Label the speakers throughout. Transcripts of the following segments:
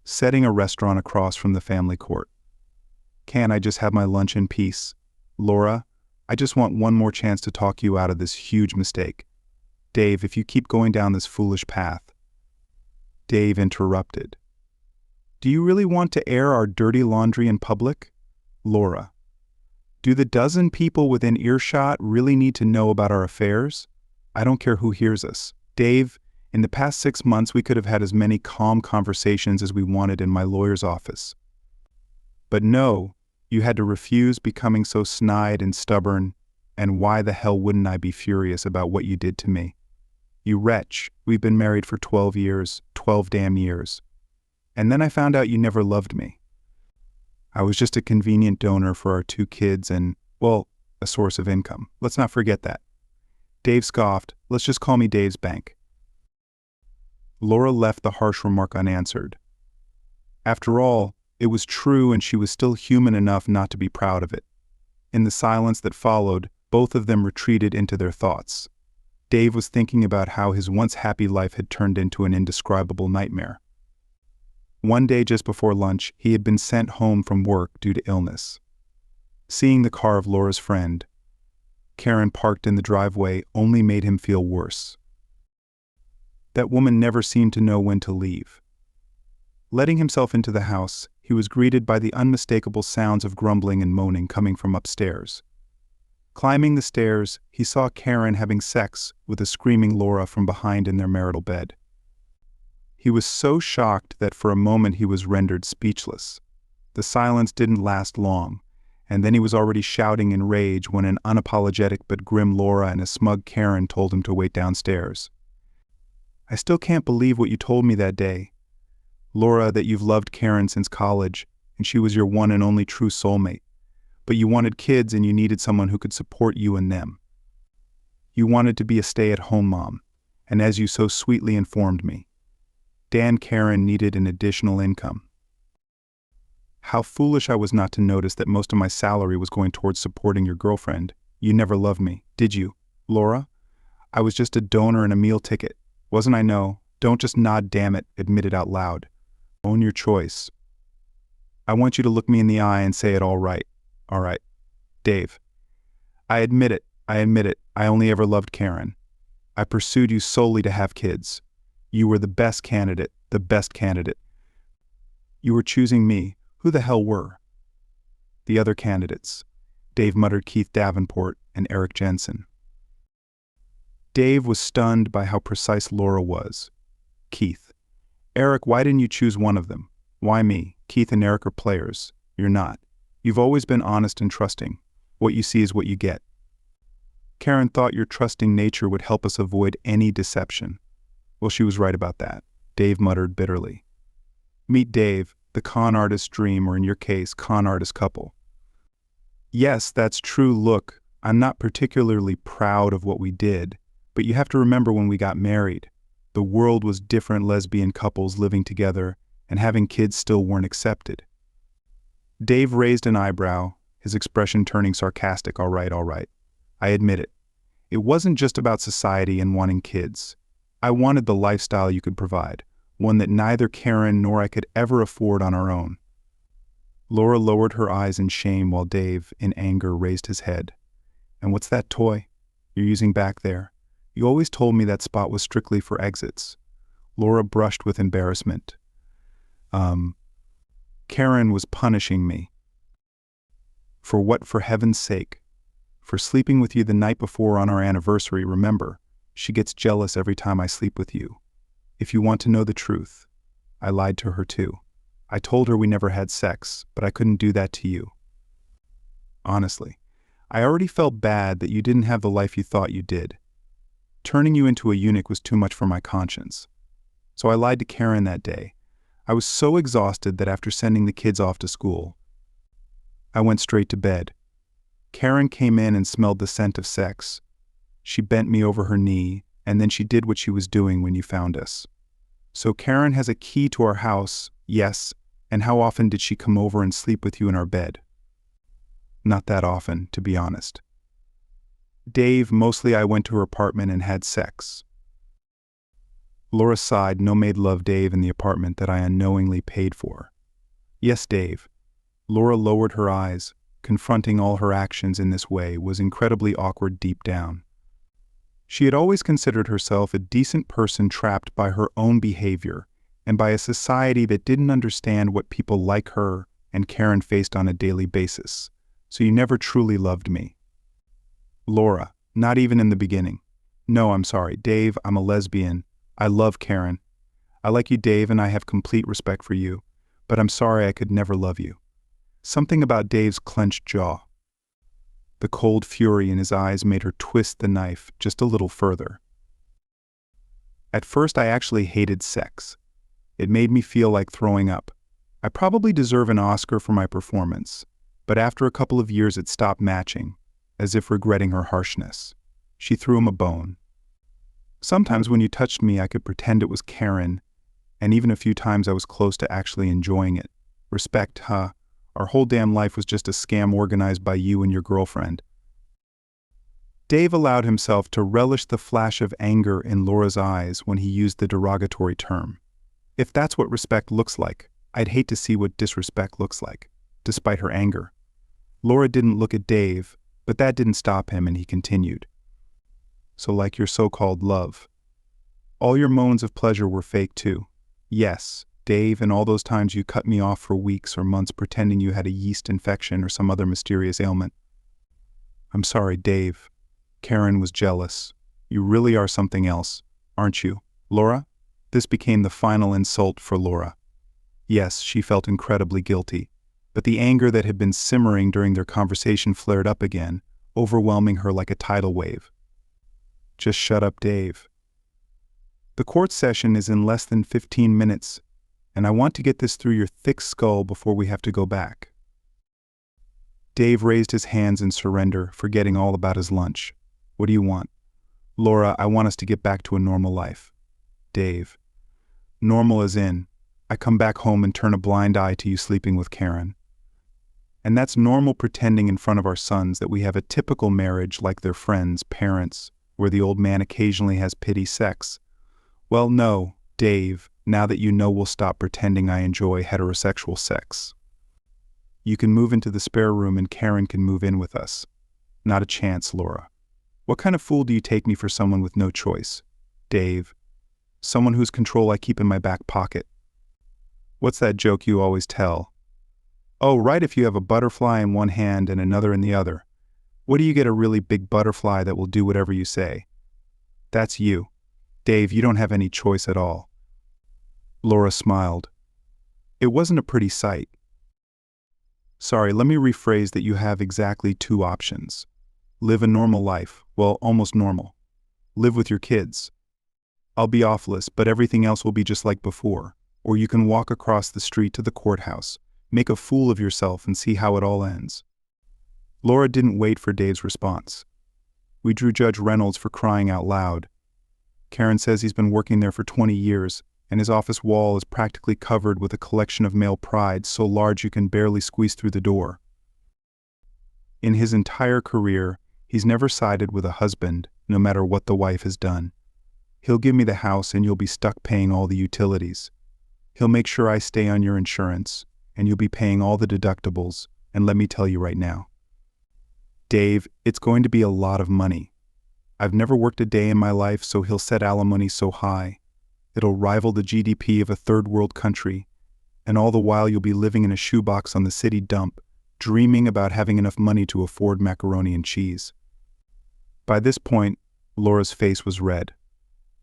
Speaker 1: setting a restaurant across from the family court. Can't I just have my lunch in peace? Laura, I just want one more chance to talk you out of this huge mistake. Dave, if you keep going down this foolish path. Dave interrupted. Do you really want to air our dirty laundry in public? Laura. Do the dozen people within earshot really need to know about our affairs? I don't care who hears us. Dave, in the past 6 months we could have had as many calm conversations as we wanted in my lawyer's office. But no, you had to refuse becoming so snide and stubborn, and why the hell wouldn't I be furious about what you did to me? You wretch, we've been married for 12 years, 12 damn years. And then I found out you never loved me. I was just a convenient donor for our 2 kids and, well, a source of income. Let's not forget that. Dave scoffed. Let's just call me Dave's bank. Laura left the harsh remark unanswered. After all, it was true and she was still human enough not to be proud of it. In the silence that followed, both of them retreated into their thoughts. Dave was thinking about how his once happy life had turned into an indescribable nightmare. One day just before lunch, he had been sent home from work due to illness. Seeing the car of Laura's friend, Karen parked in the driveway, only made him feel worse. That woman never seemed to know when to leave. Letting himself into the house, he was greeted by the unmistakable sounds of grumbling and moaning coming from upstairs. Climbing the stairs, he saw Karen having sex with a screaming Laura from behind in their marital bed. He was so shocked that for a moment he was rendered speechless. The silence didn't last long, and then he was already shouting in rage when an unapologetic but grim Laura and a smug Karen told him to wait downstairs. I still can't believe what you told me that day. Laura, that you've loved Karen since college, and she was your one and only true soulmate. But you wanted kids and you needed someone who could support you and them. You wanted to be a stay-at-home mom, and as you so sweetly informed me, Dan Karen needed an additional income. How foolish I was not to notice that most of my salary was going towards supporting your girlfriend. You never loved me, did you, Laura? I was just a donor and a meal ticket. Wasn't I? No, don't just nod, damn it, admit it out loud. Own your choice. I want you to look me in the eye and say it all right. All right. Dave. I admit it. I only ever loved Karen. I pursued you solely to have kids. You were the best candidate. You were choosing me. Who the hell were the other candidates? Dave muttered. Keith Davenport and Eric Jensen. Dave was stunned by how precise Laura was. Keith. Eric, why didn't you choose one of them? Why me? Keith and Eric are players. You're not. You've always been honest and trusting. What you see is what you get. Karen thought your trusting nature would help us avoid any deception. Well, she was right about that, Dave muttered bitterly. Meet Dave, the con artist dream, or in your case, con artist couple. Yes, that's true. Look, I'm not particularly proud of what we did, but you have to remember when we got married, the world was different. Lesbian couples living together and having kids still weren't accepted. Dave raised an eyebrow, his expression turning sarcastic. All right. I admit it. It wasn't just about society and wanting kids. I wanted the lifestyle you could provide, one that neither Karen nor I could ever afford on our own. Laura lowered her eyes in shame while Dave, in anger, raised his head. And what's that toy you're using back there? You always told me that spot was strictly for exits. Laura brushed with embarrassment. Karen was punishing me. For what, for heaven's sake? For sleeping with you the night before on our anniversary, remember. She gets jealous every time I sleep with you. If you want to know the truth, I lied to her too. I told her we never had sex, but I couldn't do that to you. Honestly, I already felt bad that you didn't have the life you thought you did. Turning you into a eunuch was too much for my conscience. So I lied to Karen that day. I was so exhausted that after sending the kids off to school, I went straight to bed. Karen came in and smelled the scent of sex. She bent me over her knee, and then she did what she was doing when you found us. So Karen has a key to our house, yes, and how often did she come over and sleep with you in our bed? Not that often, to be honest. Dave, mostly I went to her apartment and had sex. Laura sighed. No maid loved Dave in the apartment that I unknowingly paid for. Yes, Dave. Laura lowered her eyes. Confronting all her actions in this way was incredibly awkward deep down. She had always considered herself a decent person trapped by her own behavior and by a society that didn't understand what people like her and Karen faced on a daily basis. So you never truly loved me. Laura, not even in the beginning. No, I'm sorry, Dave, I'm a lesbian. I love Karen. I like you, Dave, and I have complete respect for you, but I'm sorry I could never love you. Something about Dave's clenched jaw. The cold fury in his eyes made her twist the knife just a little further. At first, I actually hated sex. It made me feel like throwing up. I probably deserve an Oscar for my performance, but after a couple of years it stopped matching, as if regretting her harshness. She threw him a bone. Sometimes when you touched me, I could pretend it was Karen, and even a few times I was close to actually enjoying it. Respect, huh? Our whole damn life was just a scam organized by you and your girlfriend. Dave allowed himself to relish the flash of anger in Laura's eyes when he used the derogatory term. If that's what respect looks like, I'd hate to see what disrespect looks like, despite her anger. Laura didn't look at Dave, but that didn't stop him, and he continued. So like your so-called love. All your moans of pleasure were fake too. Yes, Dave, and all those times you cut me off for weeks or months pretending you had a yeast infection or some other mysterious ailment. I'm sorry, Dave. Karen was jealous. You really are something else, aren't you, Laura? This became the final insult for Laura. Yes, she felt incredibly guilty, but the anger that had been simmering during their conversation flared up again, overwhelming her like a tidal wave. Just shut up, Dave. The court session is in less than 15 minutes, and I want to get this through your thick skull before we have to go back. Dave raised his hands in surrender, forgetting all about his lunch. What do you want? Laura, I want us to get back to a normal life. Dave. Normal as in, I come back home and turn a blind eye to you sleeping with Karen. And that's normal pretending in front of our sons that we have a typical marriage like their friends, parents, where the old man occasionally has pity sex. Well, no, Dave, now that you know, we'll stop pretending I enjoy heterosexual sex. You can move into the spare room and Karen can move in with us. Not a chance, Laura. What kind of fool do you take me for? Someone with no choice? Dave. Someone whose control I keep in my back pocket. What's that joke you always tell? Oh, right, if you have a butterfly in one hand and another in the other. What do you get? A really big butterfly that will do whatever you say? That's you. Dave, you don't have any choice at all. Laura smiled. It wasn't a pretty sight. Sorry, let me rephrase that. You have exactly two options. Live a normal life, well, almost normal. Live with your kids. I'll be offless, but everything else will be just like before. Or you can walk across the street to the courthouse, make a fool of yourself and see how it all ends. Laura didn't wait for Dave's response. We drew Judge Reynolds, for crying out loud. Karen says he's been working there for 20 years, and his office wall is practically covered with a collection of male pride so large you can barely squeeze through the door. In his entire career, he's never sided with a husband, no matter what the wife has done. He'll give me the house and you'll be stuck paying all the utilities. He'll make sure I stay on your insurance, and you'll be paying all the deductibles, and let me tell you right now. Dave, it's going to be a lot of money. I've never worked a day in my life, so he'll set alimony so high. It'll rival the GDP of a third world country, and all the while you'll be living in a shoebox on the city dump, dreaming about having enough money to afford macaroni and cheese. By this point, Laura's face was red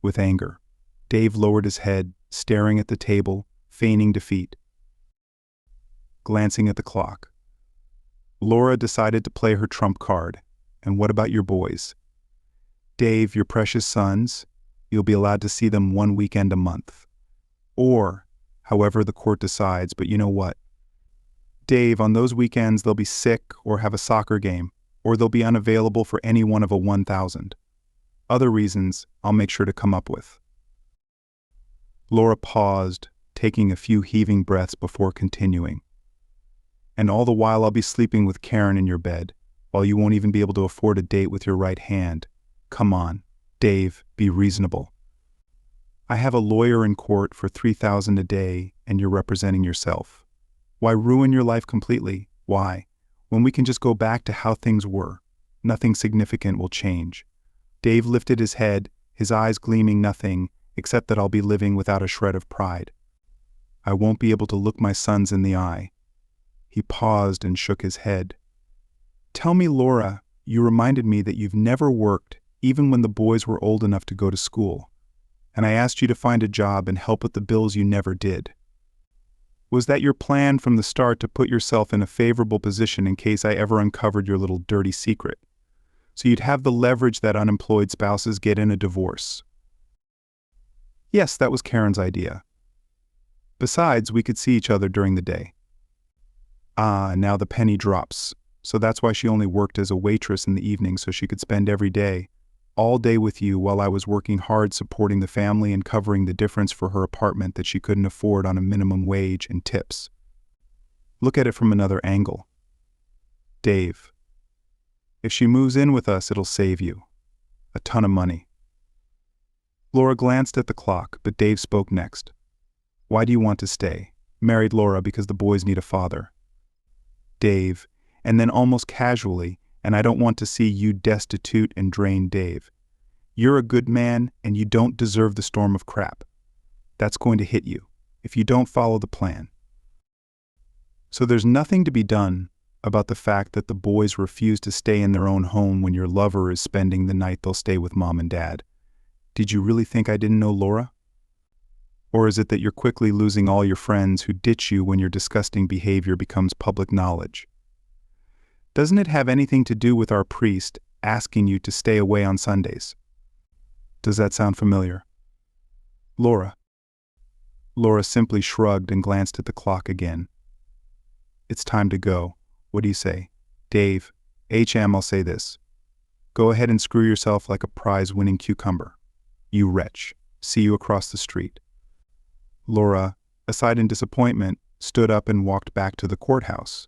Speaker 1: with anger. Dave lowered his head, staring at the table, feigning defeat. Glancing at the clock. Laura decided to play her trump card. And what about your boys? Dave, your precious sons, you'll be allowed to see them 1 weekend a month. Or, however the court decides, but you know what? Dave, on those weekends they'll be sick or have a soccer game, or they'll be unavailable for any one of a 1,000. Other reasons I'll make sure to come up with. Laura paused, taking a few heaving breaths before continuing. And all the while I'll be sleeping with Karen in your bed, while you won't even be able to afford a date with your right hand. Come on, Dave, be reasonable. I have a lawyer in court for $3,000 a day, and you're representing yourself. Why ruin your life completely? Why? When we can just go back to how things were. Nothing significant will change. Dave lifted his head, his eyes gleaming nothing, except that I'll be living without a shred of pride. I won't be able to look my sons in the eye. He paused and shook his head. Tell me, Laura, you reminded me that you've never worked, even when the boys were old enough to go to school. And I asked you to find a job and help with the bills you never did. Was that your plan from the start to put yourself in a favorable position in case I ever uncovered your little dirty secret? So you'd have the leverage that unemployed spouses get in a divorce. Yes, that was Karen's idea. Besides, we could see each other during the day. Ah, now the penny drops. So that's why she only worked as a waitress in the evening, so she could spend every day, all day with you, while I was working hard supporting the family and covering the difference for her apartment that she couldn't afford on a minimum wage and tips. Look at it from another angle. Dave, if she moves in with us, it'll save you a ton of money. Laura glanced at the clock, but Dave spoke next. Why do you want to stay? Married Laura because the boys need a father. Dave, and then almost casually, and I don't want to see you destitute and drained, Dave. You're a good man, and you don't deserve the storm of crap. That's going to hit you, if you don't follow the plan. So there's nothing to be done about the fact that the boys refuse to stay in their own home when your lover is spending the night they'll stay with mom and dad. Did you really think I didn't know Laura? Or is it that you're quickly losing all your friends who ditch you when your disgusting behavior becomes public knowledge? Doesn't it have anything to do with our priest asking you to stay away on Sundays? Does that sound familiar? Laura. Laura simply shrugged and glanced at the clock again. It's time to go. What do you say? Dave, I'll say this. Go ahead and screw yourself like a prize-winning cucumber. You wretch. See you across the street. Laura, aside in disappointment, stood up and walked back to the courthouse.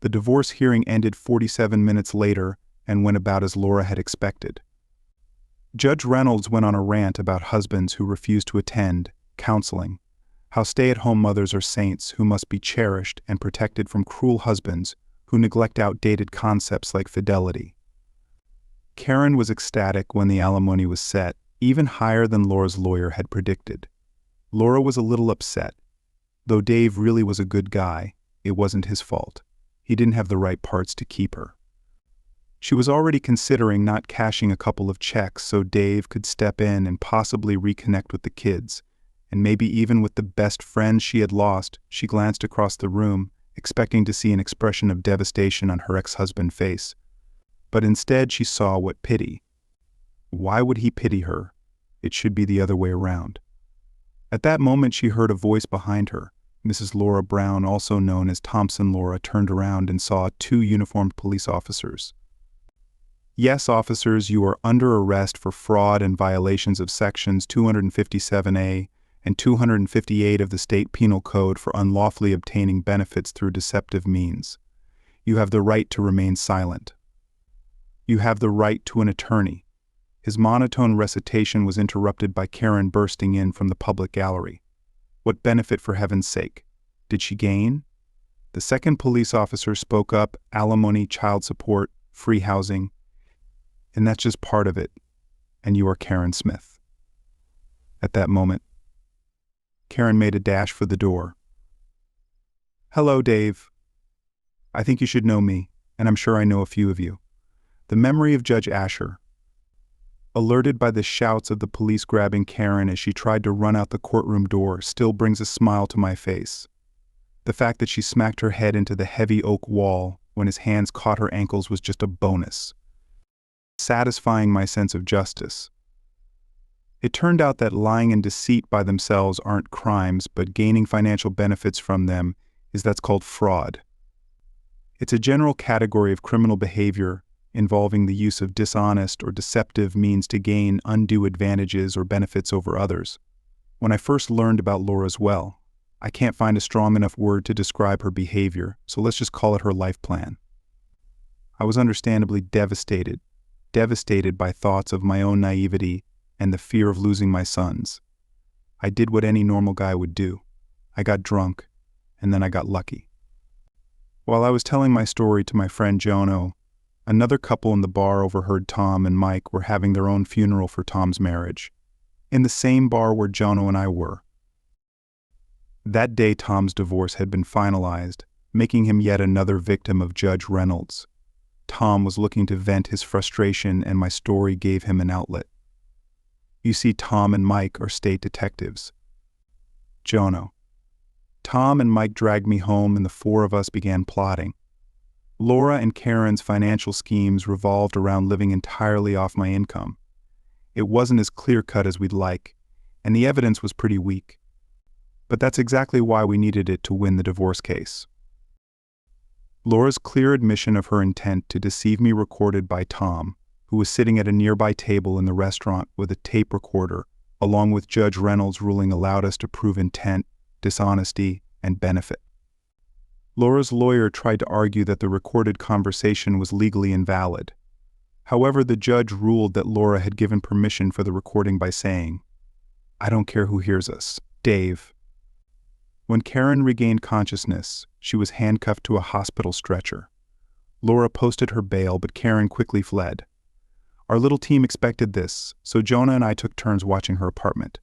Speaker 1: The divorce hearing ended 47 minutes later and went about as Laura had expected. Judge Reynolds went on a rant about husbands who refuse to attend counseling, how stay-at-home mothers are saints who must be cherished and protected from cruel husbands who neglect outdated concepts like fidelity. Karen was ecstatic when the alimony was set, even higher than Laura's lawyer had predicted. Laura was a little upset. Though Dave really was a good guy, it wasn't his fault. He didn't have the right parts to keep her. She was already considering not cashing a couple of checks so Dave could step in and possibly reconnect with the kids, and maybe even with the best friend she had lost. She glanced across the room, expecting to see an expression of devastation on her ex-husband's face. But instead she saw what pity. Why would he pity her? It should be the other way around. At that moment she heard a voice behind her. Mrs. Laura Brown, also known as Thompson Laura, turned around and saw 2 uniformed police officers. Yes, officers, you are under arrest for fraud and violations of Sections 257A and 258 of the State Penal Code for unlawfully obtaining benefits through deceptive means. You have the right to remain silent. You have the right to an attorney. His monotone recitation was interrupted by Karen bursting in from the public gallery. What benefit, for heaven's sake? Did she gain? The second police officer spoke up: alimony, child support, free housing. And that's just part of it. And you are Karen Smith. At that moment, Karen made a dash for the door. Hello, Dave. I think you should know me, and I'm sure I know a few of you. The memory of Judge Asher. Alerted by the shouts of the police grabbing Karen as she tried to run out the courtroom door still brings a smile to my face. The fact that she smacked her head into the heavy oak wall when his hands caught her ankles was just a bonus, satisfying my sense of justice. It turned out that lying and deceit by themselves aren't crimes, but gaining financial benefits from them that's called fraud. It's a general category of criminal behavior involving the use of dishonest or deceptive means to gain undue advantages or benefits over others. When I first learned about Laura's well, I can't find a strong enough word to describe her behavior, so let's just call it her life plan. I was understandably devastated by thoughts of my own naivety and the fear of losing my sons. I did what any normal guy would do. I got drunk, and then I got lucky. While I was telling my story to my friend Jono, another couple in the bar overheard Tom and Mike were having their own funeral for Tom's marriage, in the same bar where Jono and I were. That day Tom's divorce had been finalized, making him yet another victim of Judge Reynolds. Tom was looking to vent his frustration, and my story gave him an outlet. You see, Tom and Mike are state detectives. Jono. Tom and Mike dragged me home, and the four of us began plotting. Laura and Karen's financial schemes revolved around living entirely off my income. It wasn't as clear-cut as we'd like, and the evidence was pretty weak. But that's exactly why we needed it to win the divorce case. Laura's clear admission of her intent to deceive me, recorded by Tom, who was sitting at a nearby table in the restaurant with a tape recorder, along with Judge Reynolds' ruling, allowed us to prove intent, dishonesty, and benefit. Laura's lawyer tried to argue that the recorded conversation was legally invalid. However, the judge ruled that Laura had given permission for the recording by saying, "I don't care who hears us, Dave." When Karen regained consciousness, she was handcuffed to a hospital stretcher. Laura posted her bail, but Karen quickly fled. Our little team expected this, so Jonah and I took turns watching her apartment.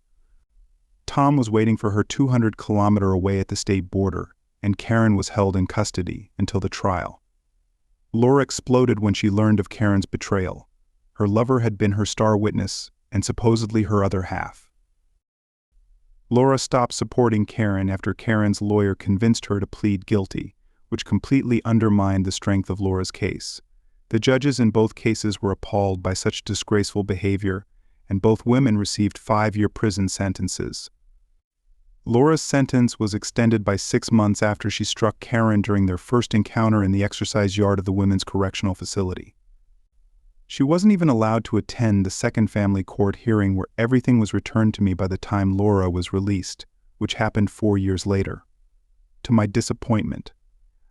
Speaker 1: Tom was waiting for her 200 kilometers away at the state border, and Karen was held in custody until the trial. Laura exploded when she learned of Karen's betrayal. Her lover had been her star witness, and supposedly her other half. Laura stopped supporting Karen after Karen's lawyer convinced her to plead guilty, which completely undermined the strength of Laura's case. The judges in both cases were appalled by such disgraceful behavior, and both women received 5-year prison sentences. Laura's sentence was extended by 6 months after she struck Karen during their first encounter in the exercise yard of the women's correctional facility. She wasn't even allowed to attend the second family court hearing, where everything was returned to me by the time Laura was released, which happened 4 years later. To my disappointment,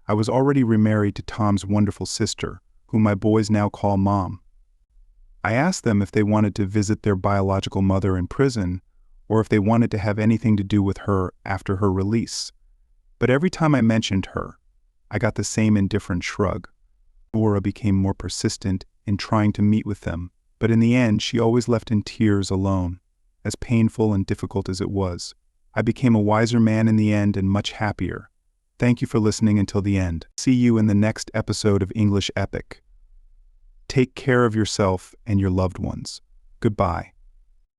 Speaker 1: I was already remarried to Tom's wonderful sister, whom my boys now call Mom. I asked them if they wanted to visit their biological mother in prison, or if they wanted to have anything to do with her after her release. But every time I mentioned her, I got the same indifferent shrug. Laura became more persistent in trying to meet with them, but in the end she always left in tears alone. As painful and difficult as it was, I became a wiser man in the end and much happier. Thank you for listening until the end. See you in the next episode of English Epic. Take care of yourself and your loved ones. Goodbye.